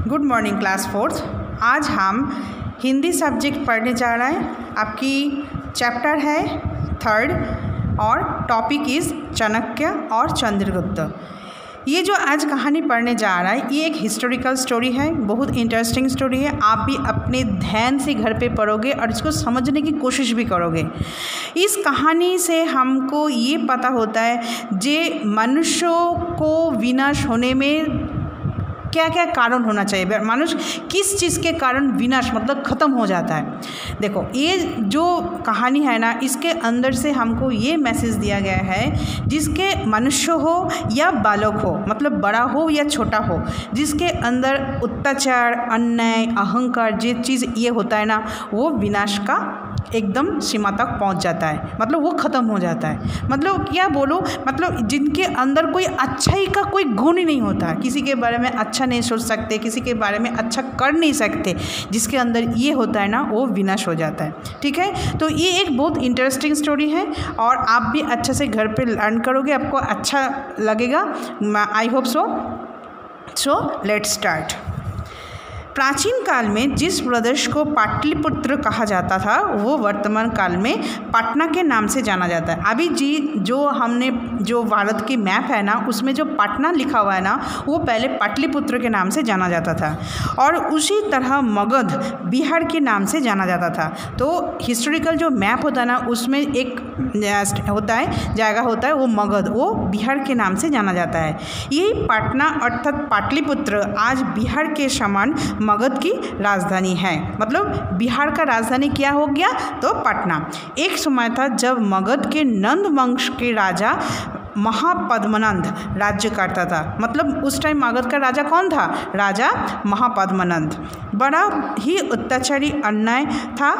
Good morning class 4th। आज हम Hindi subject पढ़ने जा रहे हैं। आपकी चैप्टर है 3rd और टॉपिक इज़ चाणक्य और चंद्रगुप्त। ये जो आज कहानी पढ़ने जा रहा है ये एक हिस्टोरिकल स्टोरी है, बहुत इंटरेस्टिंग स्टोरी है। आप भी अपने ध्यान से घर पे पढ़ोगे और इसको समझने की कोशिश भी करोगे। इस कहानी से हमको ये पता होता है जे मनुष्यों को विनाश होने में क्या क्या कारण होना चाहिए, मनुष्य किस चीज़ के कारण विनाश मतलब ख़त्म हो जाता है। देखो ये जो कहानी है ना, इसके अंदर से हमको ये मैसेज दिया गया है जिसके मनुष्य हो या बालक हो, मतलब बड़ा हो या छोटा हो, जिसके अंदर अत्याचार, अन्याय, अहंकार जो चीज़ ये होता है ना, वो विनाश का एकदम सीमा तक पहुंच जाता है, मतलब वो ख़त्म हो जाता है। मतलब क्या बोलो, मतलब जिनके अंदर कोई अच्छाई का कोई गुण ही नहीं होता, किसी के बारे में अच्छा नहीं सोच सकते, किसी के बारे में अच्छा कर नहीं सकते, जिसके अंदर ये होता है ना वो विनाश हो जाता है। ठीक है, तो ये एक बहुत इंटरेस्टिंग स्टोरी है और आप भी अच्छे से घर पे लर्न करोगे, आपको अच्छा लगेगा, I hope so let's start. प्राचीन काल में जिस प्रदेश को पाटलिपुत्र कहा जाता था वो वर्तमान काल में पटना के नाम से जाना जाता है। अभी जो हमने जो भारत की मैप है ना, उसमें जो पटना लिखा हुआ है ना, वो पहले पाटलिपुत्र के नाम से जाना जाता था। और उसी तरह मगध बिहार के नाम से जाना जाता था। तो हिस्टोरिकल जो मैप होता है ना, उसमें एक होता है जगह होता है वो मगध, वो बिहार के नाम से जाना जाता है। यही पटना अर्थात पाटलिपुत्र आज बिहार के समान मगध की राजधानी है। मतलब बिहार का राजधानी क्या हो गया तो पटना। एक समय था जब मगध के नंद वंश के राजा महापद्मनंद राज्य करता था। मतलब उस टाइम मगध का राजा कौन था? राजा महापद्मनंद। बड़ा ही अत्याचारी अन्याय था,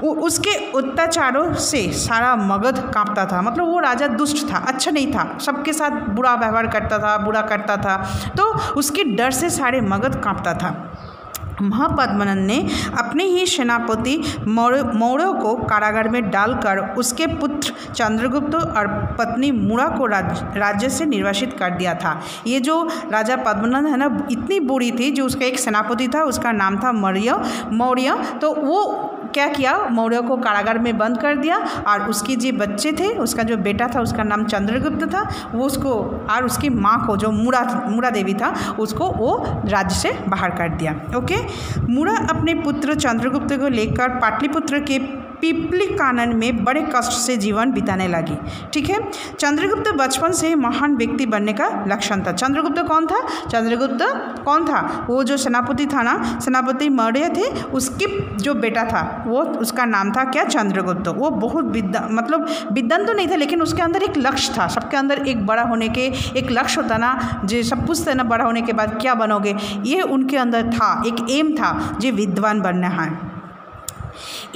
उसके अत्याचारों से सारा मगध कांपता था। मतलब वो राजा दुष्ट था, अच्छा नहीं था, सबके साथ बुरा व्यवहार करता था, बुरा करता था, तो उसके डर से सारे मगध कांपता था। महापद्मनंद ने अपने ही सेनापति मौर्य को कारागार में डालकर उसके पुत्र चंद्रगुप्त और पत्नी मुरा को राज्य से निर्वासित कर दिया था। ये जो राजा पद्मनंद है ना, इतनी बुरी थी, जो उसका एक सेनापति था, उसका नाम था मौर्य। तो वो क्या किया, मौर्य को कारागार में बंद कर दिया और उसके जो बच्चे थे, उसका जो बेटा था उसका नाम चंद्रगुप्त था, वो उसको और उसकी माँ को जो मुरा देवी था उसको वो राज्य से बाहर कर दिया। ओके, मुरा अपने पुत्र चंद्रगुप्त को लेकर पाटलिपुत्र के पिपली कानन में बड़े कष्ट से जीवन बिताने लगी। ठीक है, चंद्रगुप्त बचपन से महान व्यक्ति बनने का लक्षण था। चंद्रगुप्त कौन था? चंद्रगुप्त कौन था? वो जो सेनापति था ना, सेनापति मौर्य थे, उसके जो बेटा था वो उसका नाम था क्या? चंद्रगुप्त। वो बहुत विद्वान तो नहीं था, लेकिन उसके अंदर एक लक्ष्य था। सबके अंदर एक बड़ा होने के एक लक्ष्य होता ना, जो सब पूछते ना बड़ा होने के बाद क्या बनोगे, ये उनके अंदर था, एक एम था जो विद्वान बनना है।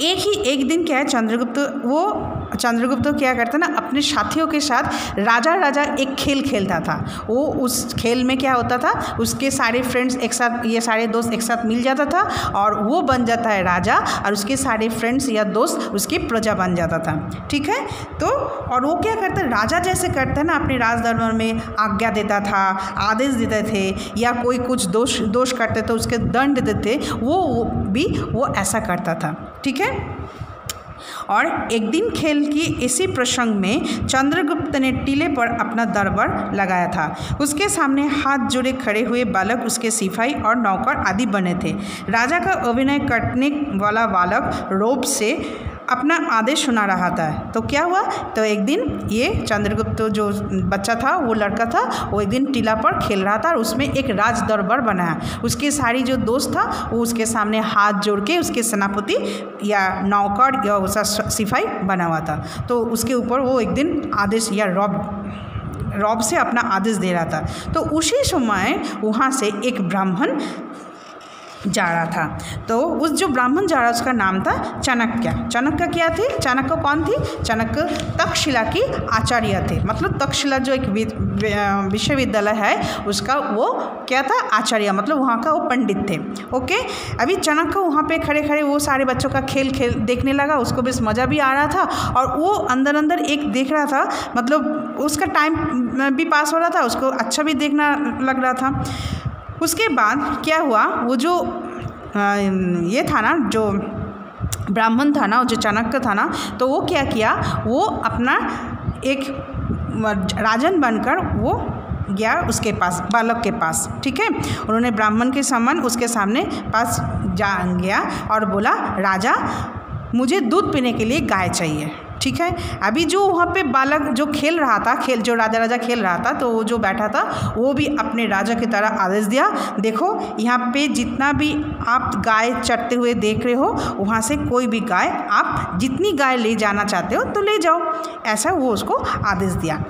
एक दिन क्या है, चंद्रगुप्त क्या करता ना, अपने साथियों के साथ राजा एक खेल खेलता था। वो उस खेल में क्या होता था, उसके सारे फ्रेंड्स एक साथ, ये सारे दोस्त एक साथ मिल जाता था और वो बन जाता है राजा, और उसके सारे फ्रेंड्स या दोस्त उसकी प्रजा बन जाता था। ठीक है, तो और वो क्या करता है, राजा जैसे करता है ना, अपने राज दरबार में आज्ञा देता था, आदेश देते थे, या कोई कुछ दोष करते तो उसके दंड देते थे, वो ऐसा करता था। ठीक है, और एक दिन खेल की इसी प्रसंग में चंद्रगुप्त ने टीले पर अपना दरबार लगाया था। उसके सामने हाथ जोड़े खड़े हुए बालक उसके सिपाही और नौकर आदि बने थे। राजा का अभिनय करने वाला बालक रोब से अपना आदेश सुना रहा था। तो क्या हुआ, तो एक दिन ये चंद्रगुप्त जो बच्चा था, वो लड़का था, वो एक दिन टीला पर खेल रहा था और उसमें एक राज दरबार बनाया। उसके सारी जो दोस्त था वो उसके सामने हाथ जोड़ के उसके सेनापति या नौकर या उसका सिपाही बना हुआ था। तो उसके ऊपर वो एक दिन आदेश या रॉब से अपना आदेश दे रहा था। तो उसी समय वहाँ से एक ब्राह्मण जा रहा था। तो उस जो ब्राह्मण जा रहा उसका नाम था चाणक्य। चाणक्य क्या थे? चाणक्य कौन थी? चाणक्य तक्षशिला की आचार्य थे। मतलब तक्षशिला जो एक विश्वविद्यालय है उसका वो क्या था? आचार्य, मतलब वहाँ का वो पंडित थे। ओके, अभी चाणक्य वहाँ पे खड़े खड़े वो सारे बच्चों का खेल देखने लगा, उसको बस मज़ा भी आ रहा था और वो अंदर एक देख रहा था, मतलब उसका टाइम भी पास हो रहा था, उसको अच्छा भी देखना लग रहा था। उसके बाद क्या हुआ, वो जो ये था ना, जो ब्राह्मण था ना, जो चाणक्य था ना, तो वो क्या किया, वो अपना एक राजन बनकर वो गया उसके पास, बालक के पास। ठीक है, उन्होंने ब्राह्मण के समान उसके सामने पास जा गया और बोला, राजा मुझे दूध पीने के लिए गाय चाहिए। ठीक है, अभी जो वहाँ पे बालक जो खेल रहा था, जो राजा खेल रहा था, तो वो जो बैठा था वो भी अपने राजा की तरह आदेश दिया, देखो यहाँ पे जितना भी आप गाय चरते हुए देख रहे हो, वहाँ से कोई भी गाय, आप जितनी गाय ले जाना चाहते हो तो ले जाओ, ऐसा वो उसको आदेश दिया।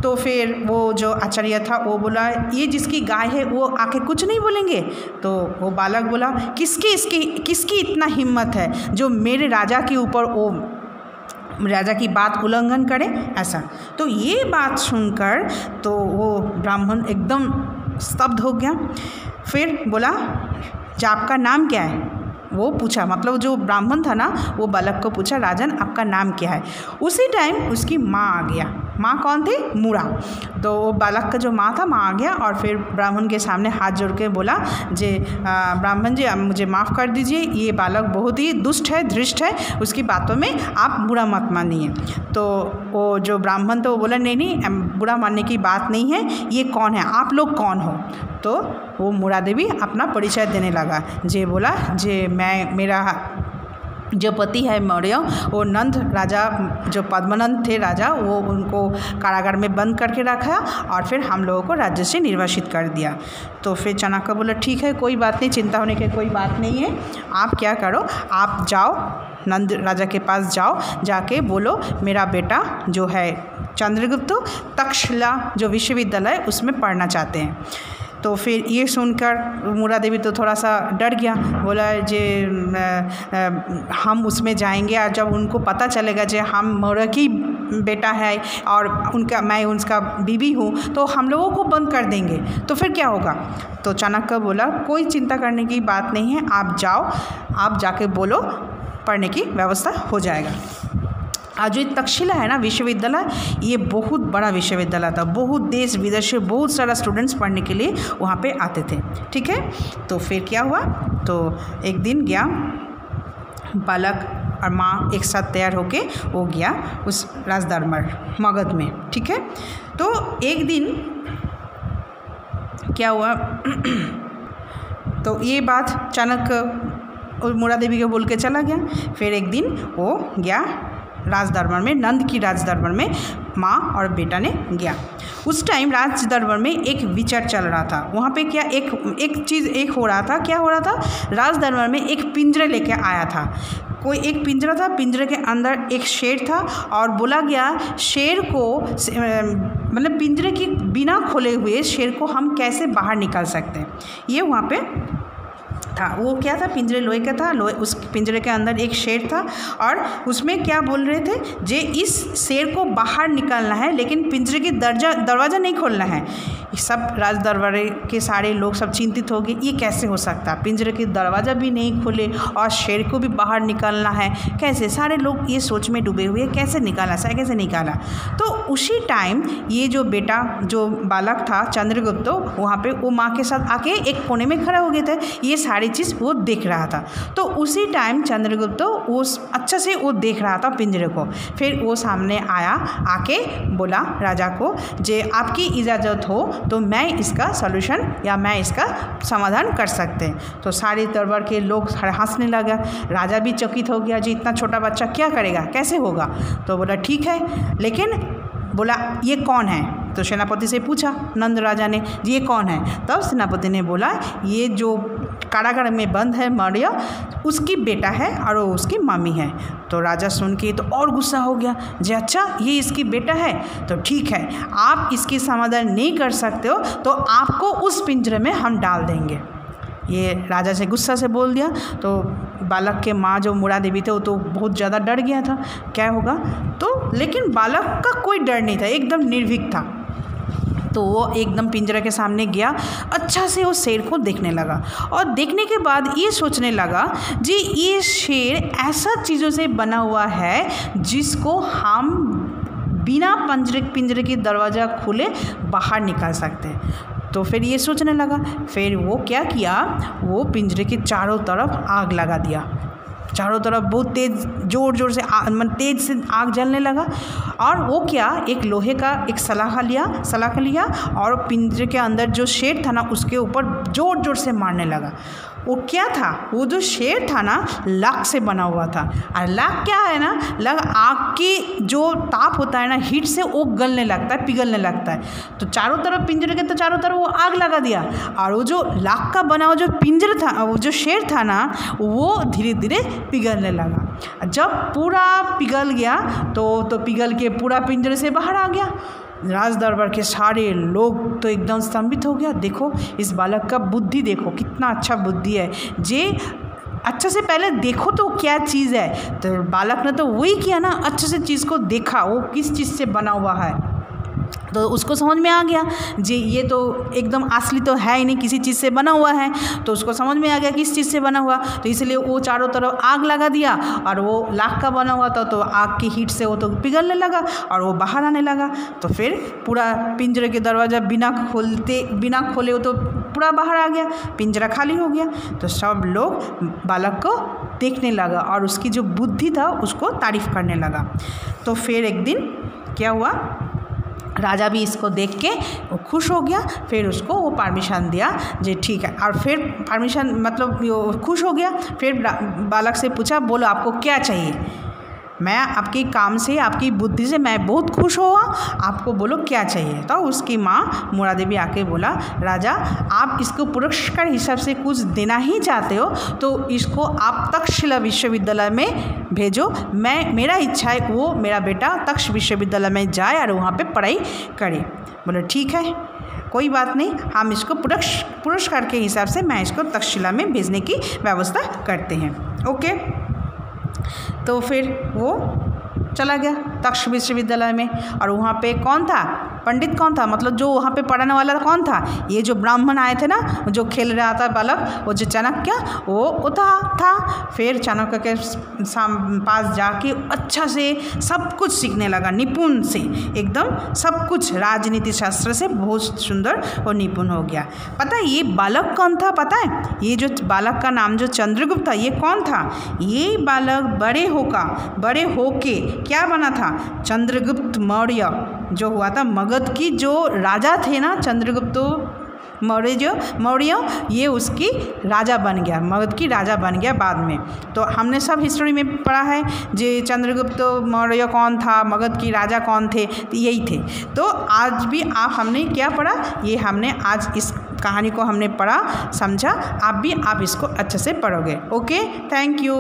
तो फिर वो जो आचार्य था वो बोला, ये जिसकी गाय है वो आके कुछ नहीं बोलेंगे? तो वो बालक बोला, किसकी इतना हिम्मत है जो मेरे राजा के ऊपर वो राजा की बात उल्लंघन करे, ऐसा। तो ये बात सुनकर तो वो ब्राह्मण एकदम स्तब्ध हो गया। फिर बोला, जो आपका नाम क्या है? वो पूछा, मतलब जो ब्राह्मण था ना वो बालक को पूछा, राजन आपका नाम क्या है? उसी टाइम उसकी माँ आ गया। माँ कौन थी? मूड़ा। तो वो बालक का जो माँ था, माँ आ गया और फिर ब्राह्मण के सामने हाथ जोड़ के बोला, जे ब्राह्मण जी मुझे माफ़ कर दीजिए, ये बालक बहुत ही दुष्ट है, धृष्ट है, उसकी बातों में आप बुरा मत मानिए। तो वो जो ब्राह्मण तो वो बोला, नहीं बुरा मानने की बात नहीं है, ये कौन है, आप लोग कौन हो? तो वो मूड़ा देवी अपना परिचय देने लगा। जे बोला, जे मेरा जो पति है मौर्य, वो नंद राजा, जो पद्मनंद थे राजा, वो उनको कारागार में बंद करके रखा और फिर हम लोगों को राज्य से निर्वासित कर दिया। तो फिर चाणक्य बोला, ठीक है, कोई बात नहीं, चिंता होने की कोई बात नहीं है, आप क्या करो, आप जाओ नंद राजा के पास जाओ, जाके बोलो मेरा बेटा जो है चंद्रगुप्त तक्षशिला जो विश्वविद्यालय उसमें पढ़ना चाहते हैं। तो फिर ये सुनकर मूड़ा देवी तो थोड़ा सा डर गया, बोला जे हम उसमें जाएंगे और जब उनको पता चलेगा जे हम मौर्य की बेटा है और मैं उसका बीवी हूँ, तो हम लोगों को बंद कर देंगे, तो फिर क्या होगा? तो चाणक्य बोला, कोई चिंता करने की बात नहीं है, आप जाओ, आप जाके बोलो, पढ़ने की व्यवस्था हो जाएगा। आज जो तक्षशिला है ना विश्वविद्यालय, ये बहुत बड़ा विश्वविद्यालय था, बहुत देश विदेश से बहुत सारा स्टूडेंट्स पढ़ने के लिए वहाँ पे आते थे। ठीक है, तो फिर क्या हुआ, तो एक दिन गया बालक और माँ एक साथ तैयार होके वो गया उस राजदरबार मगध में। ठीक है, तो एक दिन क्या हुआ तो ये बात चाणक्य और मूड़ा देवी को बोल के चला गया। फिर एक दिन वो गया राजदरबार में, नंद की राजदरबार में माँ और बेटा ने गया। उस टाइम राजदरबार में एक विचार चल रहा था। वहाँ पे क्या एक चीज़ हो रहा था। क्या हो रहा था? राजदरबार में एक पिंजरे लेके आया था कोई, एक पिंजरा था, पिंजरे के अंदर एक शेर था और बोला गया शेर को मतलब पिंजरे की बिना खोले हुए शेर को हम कैसे बाहर निकाल सकते हैं, ये वहाँ पे था। वो क्या था? पिंजरे लोहे का था, उस पिंजरे के अंदर एक शेर था और उसमें क्या बोल रहे थे, जे इस शेर को बाहर निकालना है लेकिन पिंजरे की दरवाज़ा नहीं खोलना है। सब राजदरबार के सारे लोग सब चिंतित हो गए, ये कैसे हो सकता, पिंजरे की दरवाज़ा भी नहीं खोले और शेर को भी बाहर निकालना है, कैसे? सारे लोग ये सोच में डूबे हुए, कैसे निकाला, कैसे निकाला। तो उसी टाइम ये जो बेटा, जो बालक था चंद्रगुप्त, वहाँ पे वो माँ के साथ आके एक कोने में खड़ा हो गए थे, ये सारी चीज़ वो देख रहा था। तो उसी टाइम चंद्रगुप्त वो अच्छा से वो देख रहा था पिंजरे को। फिर वो सामने आया, आके बोला राजा को, जे आपकी इजाज़त हो तो मैं इसका सॉल्यूशन या मैं इसका समाधान कर सकते हैं। तो सारे दरबार के लोग हंसने लगा, राजा भी चकित हो गया, जी इतना छोटा बच्चा क्या करेगा, कैसे होगा। तो बोला ठीक है, लेकिन बोला ये कौन है? तो सेनापति से पूछा नंद राजा ने, जी ये कौन है? तब सेनापति ने बोला ये जो कारागार में बंद है मौर्य, उसकी बेटा है और वो उसकी मामी है। तो राजा सुन के तो और गुस्सा हो गया, जी अच्छा ये इसकी बेटा है, तो ठीक है, आप इसकी समाधान नहीं कर सकते हो तो आपको उस पिंजरे में हम डाल देंगे। ये राजा से गुस्सा से बोल दिया। तो बालक के माँ जो मूड़ा देवी थे वो तो बहुत ज़्यादा डर गया था, क्या होगा। तो लेकिन बालक का कोई डर नहीं था, एकदम निर्भीक था। तो वो एकदम पिंजरा के सामने गया, अच्छा से वो शेर को देखने लगा और देखने के बाद ये सोचने लगा, जी ये शेर ऐसा चीज़ों से बना हुआ है जिसको हम बिना पिंजरे की दरवाज़ा खुले बाहर निकाल सकते हैं। तो फिर ये सोचने लगा, फिर वो क्या किया, वो पिंजरे के चारों तरफ आग लगा दिया, चारों तरफ बहुत तेज़ ज़ोर ज़ोर से तेज़ से आग जलने लगा। और वो क्या, एक लोहे का एक सलाखा लिया और पिंजरे के अंदर जो शेर था ना उसके ऊपर ज़ोर ज़ोर से मारने लगा। वो क्या था, वो जो शेर था ना लाख से बना हुआ था, और लाख क्या है ना, आग की जो ताप होता है ना, हीट से वो गलने लगता है, पिघलने लगता है। तो चारों तरफ पिंजरे के तो चारों तरफ वो आग लगा दिया, और वो जो लाख का बना हुआ जो पिंजरा था, वो जो शेर था ना, वो धीरे धीरे पिघलने लगा। जब पूरा पिघल गया तो पिघल के पूरा पिंजरे से बाहर आ गया। राज दरबार के सारे लोग तो एकदम स्तंभित हो गया। देखो इस बालक का बुद्धि, देखो कितना अच्छा बुद्धि है, जे अच्छा से पहले देखो तो क्या चीज़ है। तो बालक ने तो वही किया ना, अच्छे से चीज़ को देखा, वो किस चीज़ से बना हुआ है, तो उसको समझ में आ गया जी ये तो एकदम असली तो है ही नहीं, किसी चीज़ से बना हुआ है। तो उसको समझ में आ गया किस चीज़ से बना हुआ, तो इसलिए वो चारों तरफ आग लगा दिया, और वो लाख का बना हुआ था तो आग की हीट से वो तो पिघलने लगा और वो बाहर आने लगा। तो फिर पूरा पिंजरे के दरवाज़ा बिना खोले वो तो पूरा बाहर आ गया, पिंजरा खाली हो गया। तो सब लोग बालक को देखने लगा और उसकी जो बुद्धि था उसको तारीफ़ करने लगा। तो फिर एक दिन क्या हुआ, राजा भी इसको देख के वो खुश हो गया, फिर उसको वो परमिशन दिया जी ठीक है। और फिर परमिशन मतलब खुश हो गया, फिर बालक से पूछा बोलो आपको क्या चाहिए, मैं आपके काम से आपकी बुद्धि से मैं बहुत खुश हुआ, आपको बोलो क्या चाहिए। तो उसकी माँ मोरा देवी आके बोला राजा आप इसको पुरस्कार हिसाब से कुछ देना ही चाहते हो तो इसको आप तक्षशिला विश्वविद्यालय में भेजो, मेरा इच्छा है वो मेरा बेटा तक्ष विश्वविद्यालय में जाए और वहाँ पे पढ़ाई करे। बोले ठीक है कोई बात नहीं, हम इसको पुरस्कार के हिसाब से मैं इसको तक्षशिला में भेजने की व्यवस्था करते हैं। ओके, तो फिर वो चला गया तक्ष विश्वविद्यालय में, और वहाँ पे कौन था, पंडित कौन था, मतलब जो वहाँ पे पढ़ाने वाला कौन था, ये जो ब्राह्मण आए थे ना, जो खेल रहा था बालक, वो जो चाणक्य वो था। फिर चाणक्य के पास जाके अच्छा से सब कुछ सीखने लगा, निपुण से एकदम सब कुछ, राजनीति शास्त्र से बहुत सुंदर और निपुण हो गया। पता है ये बालक कौन था, पता है ये जो बालक का नाम जो चंद्रगुप्त था, ये कौन था, ये बालक बड़े होके क्या बना था, चंद्रगुप्त मौर्य जो हुआ था, मगध की जो राजा थे ना चंद्रगुप्त मौर्य, ये उसकी राजा बन गया, मगध की राजा बन गया बाद में। तो हमने सब हिस्ट्री में पढ़ा है जे चंद्रगुप्त मौर्य कौन था, मगध की राजा कौन थे, तो यही थे। तो आज भी हमने क्या पढ़ा, ये हमने आज इस कहानी को हमने पढ़ा समझा, आप इसको अच्छे से पढ़ोगे। Okay, thank you.